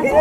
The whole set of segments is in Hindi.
क्या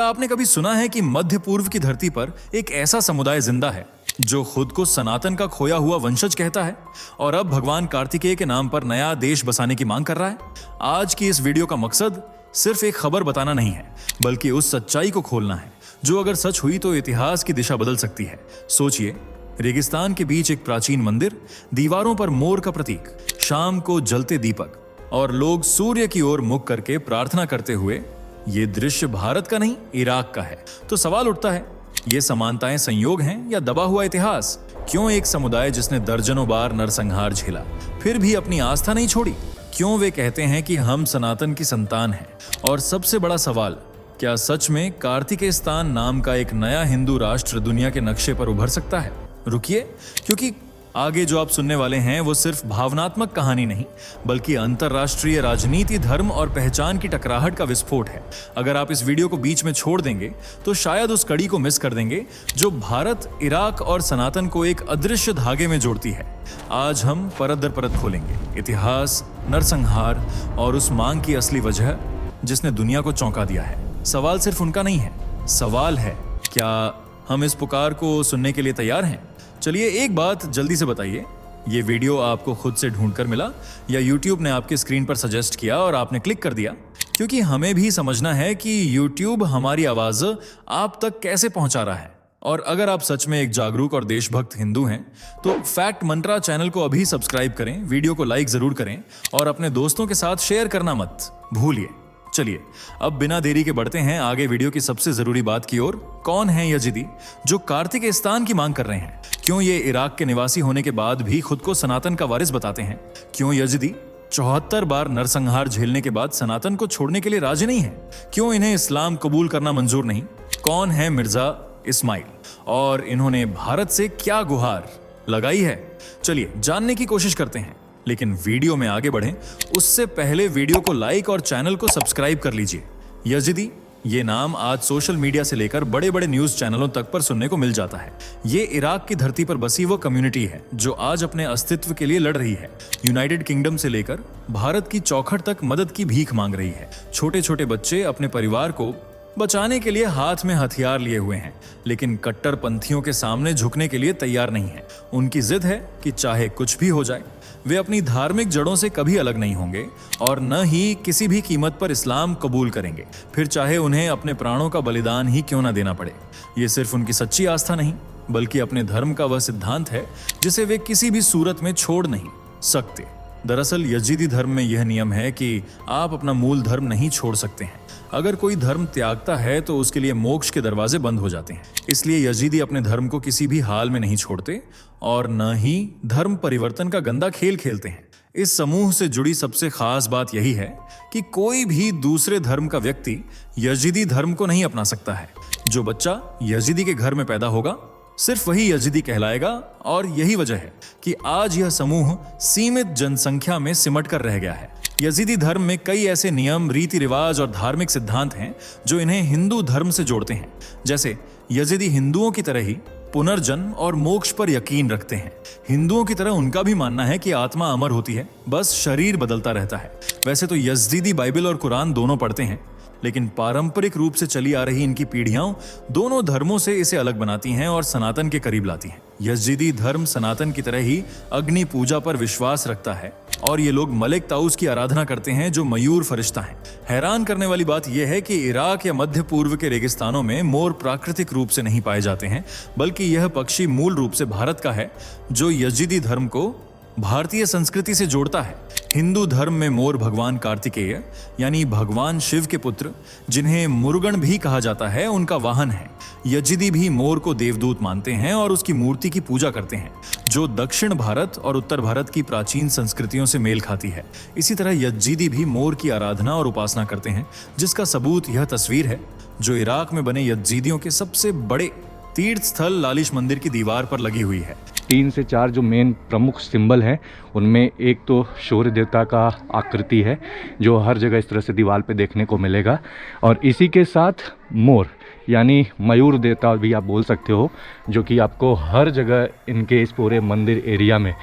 आपने कभी सुना है कि मध्य पूर्व की धरती पर एक ऐसा समुदाय जिंदा है जो खुद को सनातन का खोया हुआ वंशज कहता है और अब भगवान कार्तिकेय के नाम पर नया देश बसाने की मांग कर रहा है? आज की इस वीडियो का मकसद सिर्फ एक खबर बताना नहीं है, बल्कि उस सच्चाई को खोलना है जो अगर सच हुई तो इतिहास की दिशा बदल सकती है। सोचिए, रेगिस्तान के बीच एक प्राचीन मंदिर, दीवारों पर मोर का प्रतीक, शाम को जलते दीपक और लोग सूर्य की ओर मुख करके प्रार्थना करते हुए। ये दृश्य भारत का नहीं, इराक का है। तो सवाल उठता है, ये समानताएं संयोग हैं या दबा हुआ इतिहास? क्यों एक समुदाय जिसने दर्जनों बार नरसंहार झेला फिर भी अपनी आस्था नहीं छोड़ी? क्यों वे कहते हैं कि हम सनातन की संतान हैं? और सबसे बड़ा सवाल, क्या सच में कार्तिकेयस्तान नाम का एक नया हिंदू राष्ट्र दुनिया के नक्शे पर उभर सकता है? रुकिए, क्योंकि आगे जो आप सुनने वाले हैं वो सिर्फ भावनात्मक कहानी नहीं, बल्कि अंतरराष्ट्रीय राजनीति, धर्म और पहचान की टकराहट का विस्फोट है। अगर आप इस वीडियो को बीच में छोड़ देंगे तो शायद उस कड़ी को मिस कर देंगे जो भारत, इराक और सनातन को एक अदृश्य धागे में जोड़ती है। आज हम परत दर परत खोलेंगे इतिहास, नरसंहार और उस मांग की असली वजह जिसने दुनिया को चौंका दिया है। सवाल सिर्फ उनका नहीं है, सवाल है, क्या हम इस पुकार को सुनने के लिए तैयार हैं? चलिए, एक बात जल्दी से बताइए, ये वीडियो आपको खुद से ढूंढकर मिला या YouTube ने आपके स्क्रीन पर सजेस्ट किया और आपने क्लिक कर दिया? क्योंकि हमें भी समझना है कि YouTube हमारी आवाज आप तक कैसे पहुंचा रहा है। और अगर आप सच में एक जागरूक और देशभक्त हिंदू हैं तो फैक्ट मंत्रा चैनल को अभी सब्सक्राइब करें, वीडियो को लाइक जरूर करें और अपने दोस्तों के साथ शेयर करना मत भूलिए। चलिए, अब बिना देरी के बढ़ते हैं आगे वीडियो की सबसे जरूरी बात की ओर। कौन है यजीदी जो कार्तिकेयस्तान की मांग कर रहे हैं? क्यों ये इराक के निवासी होने के बाद भी खुद को सनातन का वारिस बताते हैं? क्यों यजीदी 74 बार नरसंहार झेलने के बाद सनातन को छोड़ने के लिए राजी नहीं है? क्यों इन्हें इस्लाम कबूल करना मंजूर नहीं? कौन है मिर्जा इस्माइल और इन्होंने भारत से क्या गुहार लगाई है? चलिए जानने की कोशिश करते हैं, लेकिन वीडियो में आगे बढ़ें उससे पहले वीडियो को लाइक और चैनल को सब्सक्राइब कर लीजिए। यजीदी, ये नाम आज सोशल मीडिया से लेकर बड़े बड़े न्यूज चैनलों तक पर सुनने को मिल जाता है। ये इराक की धरती पर बसी वो कम्युनिटी है जो आज अपने अस्तित्व के लिए लड़ रही है। यूनाइटेड किंगडम से लेकर भारत की चौखट तक मदद की भीख मांग रही है। छोटे छोटे बच्चे अपने परिवार को बचाने के लिए हाथ में हथियार लिए हुए हैं, लेकिन कट्टरपंथियों के सामने झुकने के लिए तैयार नहीं है। उनकी जिद है कि चाहे कुछ भी हो जाए, वे अपनी धार्मिक जड़ों से कभी अलग नहीं होंगे और न ही किसी भी कीमत पर इस्लाम कबूल करेंगे, फिर चाहे उन्हें अपने प्राणों का बलिदान ही क्यों ना देना पड़े। ये सिर्फ उनकी सच्ची आस्था नहीं, बल्कि अपने धर्म का वह सिद्धांत है जिसे वे किसी भी सूरत में छोड़ नहीं सकते। दरअसल यजीदी धर्म में यह नियम है कि आप अपना मूल धर्म नहीं छोड़ सकते हैं। अगर कोई धर्म त्यागता है तो उसके लिए मोक्ष के दरवाजे बंद हो जाते हैं। इसलिए यजीदी अपने धर्म को किसी भी हाल में नहीं छोड़ते और न ही धर्म परिवर्तन का गंदा खेल खेलते हैं। इस समूह से जुड़ी सबसे खास बात यही है कि कोई भी दूसरे धर्म का व्यक्ति यजीदी धर्म को नहीं अपना सकता है। जो बच्चा यजीदी के घर में पैदा होगा सिर्फ वही यजीदी कहलाएगा और यही वजह है कि आज यह समूह सीमित जनसंख्या में सिमट कर रह गया है। यजीदी धर्म में कई ऐसे नियम, रीति रिवाज और धार्मिक सिद्धांत हैं जो इन्हें हिंदू धर्म से जोड़ते हैं। जैसे यजीदी हिंदुओं की तरह ही पुनर्जन्म और मोक्ष पर यकीन रखते हैं। हिंदुओं की तरह उनका भी मानना है कि आत्मा अमर होती है, बस शरीर बदलता रहता है। वैसे तो यजीदी बाइबल और कुरान दोनों पढ़ते हैं, लेकिन पारंपरिक रूप से चली आ रही इनकी पीढ़ियां दोनों धर्मों से इसे अलग बनाती हैं और सनातन के करीब लाती हैं। यजीदी धर्म सनातन की तरह ही अग्नि पूजा पर विश्वास रखता है और ये लोग मलिक ताउस की आराधना करते हैं जो मयूर फरिश्ता है। हैरान करने वाली बात यह है कि इराक या मध्य पूर्व के रेगिस्तानों में मोर प्राकृतिक रूप से नहीं पाए जाते हैं, बल्कि यह पक्षी मूल रूप से भारत का है, जो यजीदी धर्म को भारतीय संस्कृति से जोड़ता है। हिंदू धर्म में मोर भगवान कार्तिकेय यानी भगवान शिव के पुत्र, जिन्हें मुरुगन भी कहा जाता है, उनका वाहन है। यजीदी भी मोर को देवदूत मानते हैं और उसकी मूर्ति की पूजा करते हैं, जो दक्षिण भारत और उत्तर भारत की प्राचीन संस्कृतियों से मेल खाती है। इसी तरह यजीदी भी मोर की आराधना और उपासना करते हैं, जिसका सबूत यह तस्वीर है जो इराक में बने यजीदियों के सबसे बड़े तीर्थ स्थल लालिश मंदिर की दीवार पर लगी हुई है। 3 से 4 जो मेन प्रमुख सिंबल हैं उनमें एक तो सूर्य देवता का आकृति है जो हर जगह इस तरह से दीवार पे देखने को मिलेगा, और इसी के साथ मोर यानी मयूर देवता भी आप बोल सकते हो, जो कि आपको हर जगह इनके इस पूरे मंदिर एरिया में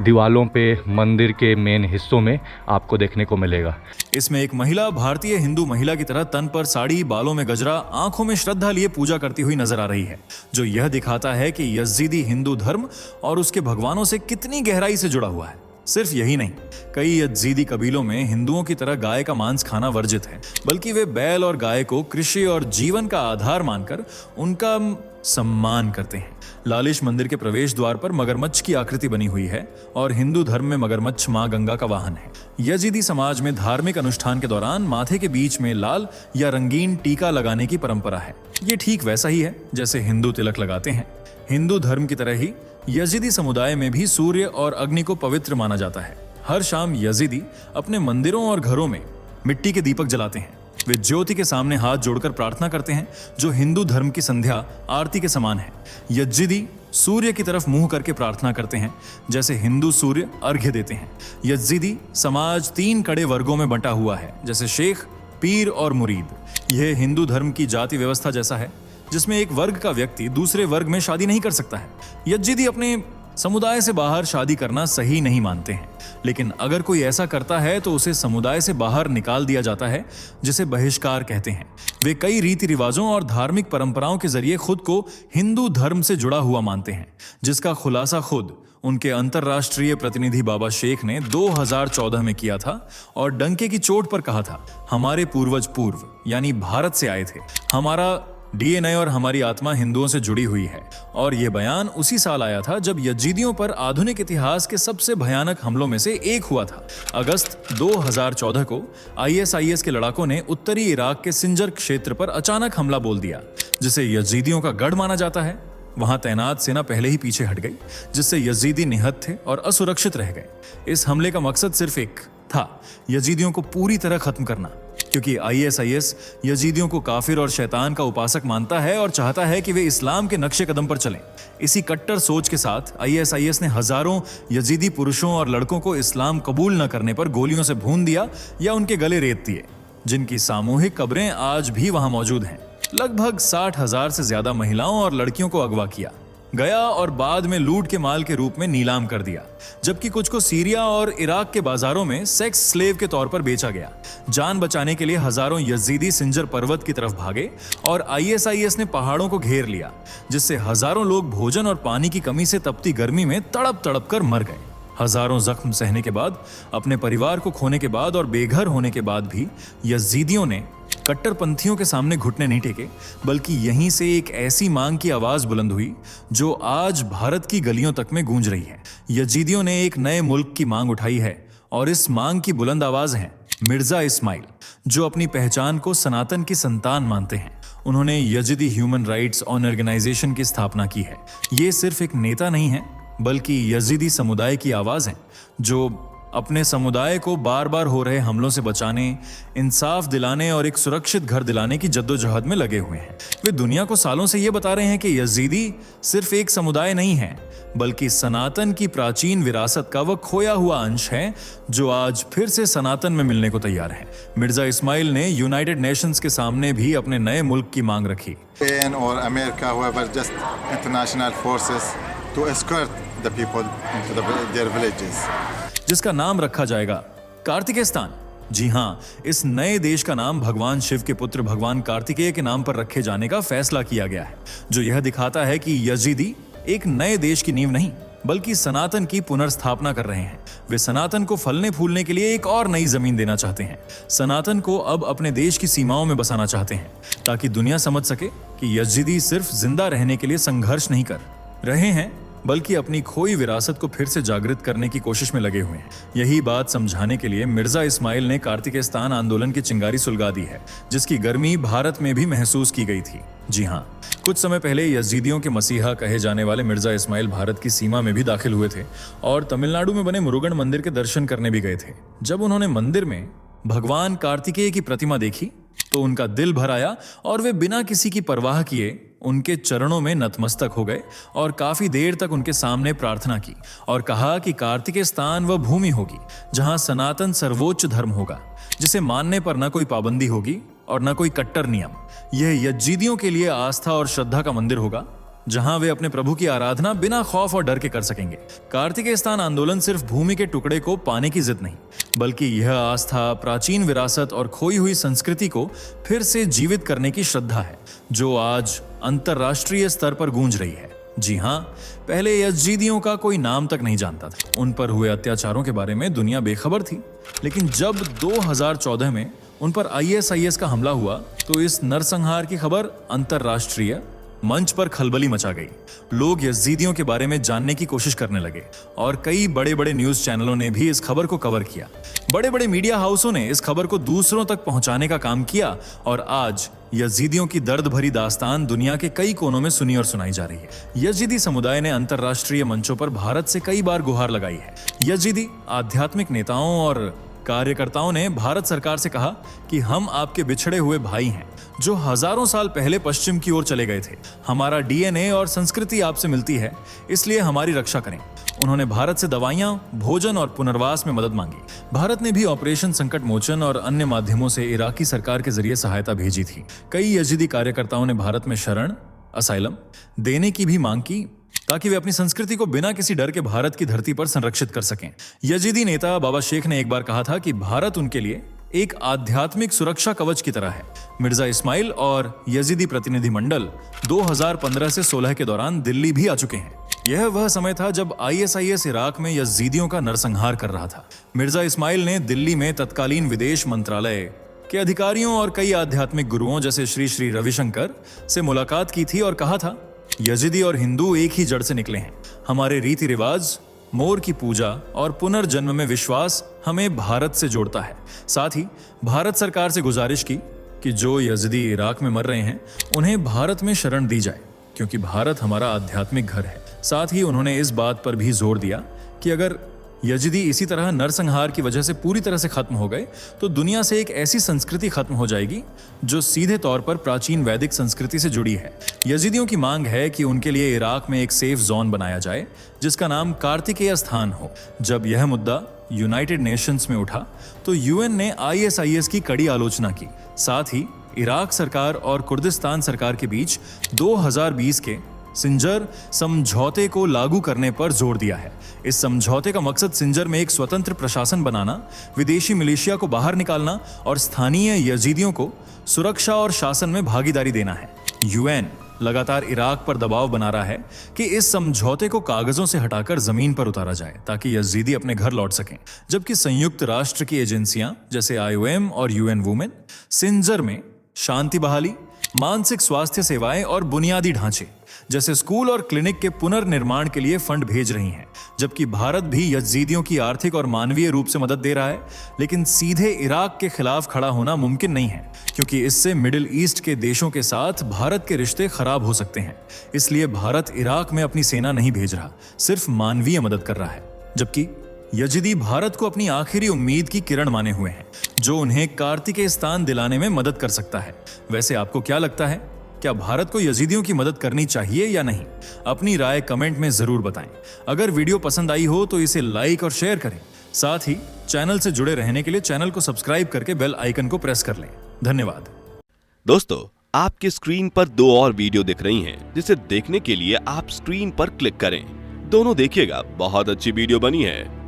दीवालों पे मंदिर के मेन हिस्सों में आपको देखने को मिलेगा। इसमें एक महिला भारतीय हिंदू महिला की तरह तन पर साड़ी, बालों में गजरा, आंखों में श्रद्धा लिए पूजा करती हुई नजर आ रही है, जो यह दिखाता है कि यजीदी हिंदू धर्म और उसके भगवानों से कितनी गहराई से जुड़ा हुआ है। सिर्फ यही नहीं, कई यजीदी कबीलों में हिंदुओं की तरह गाय का मांस खाना वर्जित है, बल्कि वे बैल और गाय को कृषि और जीवन का आधार मानकर उनका सम्मान करते हैं। लालिश मंदिर के प्रवेश द्वार पर मगरमच्छ की आकृति बनी हुई है और हिंदू धर्म में मगरमच्छ मां गंगा का वाहन है। यजीदी समाज में धार्मिक अनुष्ठान के दौरान माथे के बीच में लाल या रंगीन टीका लगाने की परंपरा है। ये ठीक वैसा ही है जैसे हिंदू तिलक लगाते हैं। हिंदू धर्म की तरह ही यजीदी समुदाय में भी सूर्य और अग्नि को पवित्र माना जाता है। हर शाम यजीदी अपने मंदिरों और घरों में मिट्टी के दीपक जलाते हैं। वे ज्योति के सामने हाथ जोड़कर प्रार्थना करते हैं, जो हिंदू धर्म की संध्या आरती के समान है। यजीदी सूर्य की तरफ मुंह करके प्रार्थना करते हैं, जैसे हिंदू सूर्य अर्घ्य देते हैं। यजीदी समाज 3 कड़े वर्गों में बंटा हुआ है, जैसे शेख, पीर और मुरीद। यह हिंदू धर्म की जाति व्यवस्था जैसा है, जिसमें एक वर्ग का व्यक्ति दूसरे वर्ग में शादी नहीं कर सकता है। यजीदी अपने समुदाय से बाहर शादी करना सही नहीं मानते हैं, लेकिन अगर कोई ऐसा करता है तो उसे समुदाय से बाहर निकाल दिया जाता है, जिसे बहिष्कार कहते हैं। वे कई रीति रिवाजों और धार्मिक परंपराओं के जरिए खुद को हिंदू धर्म से जुड़ा हुआ मानते हैं, जिसका खुलासा खुद उनके अंतर्राष्ट्रीय प्रतिनिधि बाबा शेख ने 2014 में किया था और डंके की चोट पर कहा था, हमारे पूर्वज पूर्व यानी भारत से आए थे, हमारा डीएनए और हमारी आत्मा हिंदुओं से जुड़ी हुई है। और यह बयान उसी साल आया था जब यजीदियों पर आधुनिक इतिहास के सबसे भयानक हमलों में से एक हुआ था। अगस्त 2014 को आईएसआईएस के लड़ाकों ने उत्तरी इराक के सिंजर क्षेत्र पर अचानक हमला बोल दिया, जिसे यजीदियों का गढ़ माना जाता है। वहां तैनात सेना पहले ही पीछे हट गई, जिससे यजीदी निहत थे और असुरक्षित रह गए। इस हमले का मकसद सिर्फ एक था, यजीदियों को पूरी तरह खत्म करना, क्योंकि आईएसआईएस यजीदियों को काफिर और शैतान का उपासक मानता है और चाहता है कि वे इस्लाम के नक्शे कदम पर चलें। इसी कट्टर सोच के साथ आईएसआईएस ने हजारों यजीदी पुरुषों और लड़कों को इस्लाम कबूल न करने पर गोलियों से भून दिया या उनके गले रेत दिए, जिनकी सामूहिक कब्रें आज भी वहां मौजूद हैं। लगभग 60,000 से ज्यादा महिलाओं और लड़कियों को अगवा किया गया और बाद में लूट के माल के रूप में नीलाम कर दिया, जबकि कुछ को सीरिया और इराक के बाजारों में सेक्स स्लेव के तौर पर बेचा गया। जान बचाने के लिए हजारों यजीदी सिंजर पर्वत की तरफ भागे और आईएसआईएस ने पहाड़ों को घेर लिया, जिससे हजारों लोग भोजन और पानी की कमी से तपती गर्मी में तड़प तड़प कर मर गए। हजारों जख्म सहने के बाद, अपने परिवार को खोने के बाद और बेघर होने के बाद भी यजीदियों ने कट्टरपंथियों के सामने घुटने नहीं टेके, बल्कि यहीं से एक ऐसी मांग की आवाज बुलंद हुई जो आज भारत की गलियों तक में गूंज रही है। यजीदियों ने एक नए मुल्क की मांग उठाई है और इस मांग की बुलंद आवाज है मिर्जा इस्माइल, जो अपनी पहचान को सनातन की संतान मानते हैं। उन्होंने यजीदी ह्यूमन राइट्स ऑर्गेनाइजेशन की स्थापना की है। ये सिर्फ एक नेता नहीं है, बल्कि यजीदी समुदाय की आवाज है, जो अपने समुदाय को बार बार हो रहे हमलों से बचाने, इंसाफ दिलाने और एक सुरक्षित घर दिलाने की जद्दोजहद में लगे हुए हैं। वे दुनिया को सालों से ये बता रहे हैं कि यजीदी सिर्फ एक समुदाय नहीं है, बल्कि सनातन की प्राचीन विरासत का वह खोया हुआ अंश है, जो आज फिर से सनातन में मिलने को तैयार है। मिर्जा इस्माइल ने यूनाइटेड नेशंस के सामने भी अपने नए मुल्क की मांग रखी। or America, whoever, just international forces to escort the people into their villages. जिसका नाम रखा जाएगा कार्तिकेस्तान। जी हाँ, इस नए देश का नाम भगवान शिव के पुत्र भगवान कार्तिकेय के नाम पर रखे जाने का फैसला किया गया है, जो यह दिखाता है कि यजीदी एक नए देश की नींव नहीं, बल्कि सनातन की पुनर्स्थापना कर रहे हैं। वे सनातन को फलने फूलने के लिए एक और नई जमीन देना चाहते हैं। सनातन को अब अपने देश की सीमाओं में बसाना चाहते हैं, ताकि दुनिया समझ सके कि यजीदी सिर्फ जिंदा रहने के लिए संघर्ष नहीं कर रहे हैं, बल्कि अपनी खोई विरासत को फिर से जागृत करने की कोशिश में लगे हुए हैं। यही बात समझाने के लिए मिर्जा इस्माइल ने कार्तिकेस्तान आंदोलन की चिंगारी सुलगा दी है, जिसकी गर्मी भारत में भी महसूस की गई थी। जी हाँ, कुछ समय पहले यजीदियों के मसीहा कहे जाने वाले मिर्जा इस्माइल भारत की सीमा में भी दाखिल हुए थे और तमिलनाडु में बने मुरुगन मंदिर के दर्शन करने भी गए थे। जब उन्होंने मंदिर में भगवान कार्तिकेय की प्रतिमा देखी तो उनका दिल भर आया और वे बिना किसी की परवाह किए उनके चरणों में नतमस्तक हो गए और काफी देर तक उनके सामने प्रार्थना की और कहा कि कार्तिकेय स्थान वह भूमि होगी जहां सनातन सर्वोच्च धर्म होगा, जिसे मानने पर न कोई पाबंदी होगी और न कोई कट्टर नियम। यह यज्जिदियों के लिए आस्था और श्रद्धा का मंदिर होगा जहां वे अपने प्रभु की आराधना बिना खौफ और डर के कर सकेंगे। कार्तिकेय स्थान आंदोलन सिर्फ भूमि के टुकड़े को पाने की जिद नहीं, बल्कि यह आस्था, प्राचीन विरासत और खोई हुई संस्कृति को फिर से जीवित करने की श्रद्धा है जो आज अंतर्राष्ट्रीय स्तर पर गूंज रही है। जी हाँ, पहले यज्जिदियों का कोई नाम तक नहीं जानता था। उन पर हुए अत्याचारों के बारे में दुनिया बेखबर थी, लेकिन जब 2014 में उन पर ISIS का हमला हुआ तो इस नरसंहार की खबर अंतर्राष्ट्रीय मंच पर खलबली मचा गई। लोग यजीदियों के बारे में जानने की कोशिश करने लगे और कई बड़े बड़े न्यूज चैनलों ने भी इस खबर को कवर किया। बड़े बड़े मीडिया हाउसों ने इस खबर को दूसरों तक पहुंचाने का काम किया और आज यजीदियों की दर्द भरी दास्तान दुनिया के कई कोनों में सुनी और सुनाई जा रही है। यजीदी समुदाय ने अंतर्राष्ट्रीय मंचों पर भारत से कई बार गुहार लगाई है। यजीदी आध्यात्मिक नेताओं और कार्यकर्ताओं ने भारत सरकार से कहा कि हम आपके बिछड़े हुए भाई हैं जो हजारों साल पहले पश्चिम की ओर चले गए थे। हमारा DNA और संस्कृति आपसे मिलती है, इसलिए हमारी रक्षा करें। उन्होंने भारत से दवाइयां, भोजन और पुनर्वास में मदद मांगी। भारत ने भी ऑपरेशन संकट मोचन और अन्य माध्यमों से इराकी सरकार के जरिए सहायता भेजी थी। कई यजीदी कार्यकर्ताओं ने भारत में शरण, असाइलम देने की भी मांग की ताकि वे अपनी संस्कृति को बिना किसी डर के भारत की धरती पर संरक्षित कर सकें। यजीदी नेता बाबा शेख ने एक बार कहा था कि भारत उनके लिए एक आध्यात्मिक सुरक्षा कवच की तरह है। मिर्जा इस्माइल और यजीदी प्रतिनिधि मंडल 2015 से 16 के दौरान दिल्ली भी आ चुके हैं। यह वह समय था जब ISIS इराक में यजीदियों का नरसंहार कर रहा था। मिर्जा इस्माइल ने दिल्ली में तत्कालीन विदेश मंत्रालय के अधिकारियों और कई आध्यात्मिक गुरुओं जैसे श्री श्री रविशंकर से मुलाकात की थी और कहा था, यजीदी और हिंदू एक ही जड़ से निकले हैं। हमारे रीति रिवाज, मोर की पूजा और पुनर्जन्म में विश्वास हमें भारत से जोड़ता है। साथ ही भारत सरकार से गुजारिश की कि जो यजीदी इराक में मर रहे हैं उन्हें भारत में शरण दी जाए, क्योंकि भारत हमारा आध्यात्मिक घर है। साथ ही उन्होंने इस बात पर भी जोर दिया कि अगर यजीदी इसी तरह नरसंहार की वजह से पूरी तरह से खत्म हो गए तो दुनिया से एक ऐसी संस्कृति खत्म हो जाएगी जो सीधे तौर पर प्राचीन वैदिक संस्कृति से जुड़ी है। यजीदियों की मांग है कि उनके लिए इराक में एक सेफ जोन बनाया जाए जिसका नाम कार्तिकेय स्थान हो। जब यह मुद्दा यूनाइटेड नेशंस में उठा तो UN ने ISIS की कड़ी आलोचना की। साथ ही इराक सरकार और कुर्दिस्तान सरकार के बीच 2020 के सिंजर समझौते को लागू करने पर जोर दिया है। इस समझौते का मकसद सिंजर में एक स्वतंत्र प्रशासन बनाना, विदेशी मिलिशिया को बाहर निकालना और स्थानीय यजीदियों को सुरक्षा और शासन में भागीदारी देना है। UN लगातार इराक पर दबाव बना रहा है कि इस समझौते को कागजों से हटाकर जमीन पर उतारा जाए ताकि यजीदी अपने घर लौट सकें। जबकि संयुक्त राष्ट्र की एजेंसियां जैसे IOM और UN वुमेन सिंजर में शांति बहाली, मानसिक स्वास्थ्य सेवाएं और बुनियादी ढांचे जैसे स्कूल और क्लिनिक के पुनर्निर्माण के लिए फंड भेज रही हैं। जबकि भारत भी यजीदियों की आर्थिक और मानवीय रूप से मदद दे रहा है, लेकिन सीधे इराक के खिलाफ खड़ा होना मुमकिन नहीं है क्योंकि इससे मिडिल ईस्ट के देशों के साथ भारत के रिश्ते खराब हो सकते हैं। इसलिए भारत इराक में अपनी सेना नहीं भेज रहा, सिर्फ मानवीय मदद कर रहा है। जबकि यजीदी भारत को अपनी आखिरी उम्मीद की किरण माने हुए हैं जो उन्हें कार्तिकेय स्थान दिलाने में मदद कर सकता है। वैसे आपको क्या लगता है, क्या भारत को यजीदियों की मदद करनी चाहिए या नहीं? अपनी राय कमेंट में जरूर बताएं। अगर वीडियो पसंद आई हो तो इसे लाइक और शेयर करें। साथ ही चैनल से जुड़े रहने के लिए चैनल को सब्सक्राइब करके बेल आइकन को प्रेस कर लें। धन्यवाद। दोस्तों, आपके स्क्रीन पर 2 और वीडियो दिख रही हैं, जिसे देखने के लिए आप स्क्रीन पर क्लिक करें। दोनों देखिएगा, बहुत अच्छी वीडियो बनी है।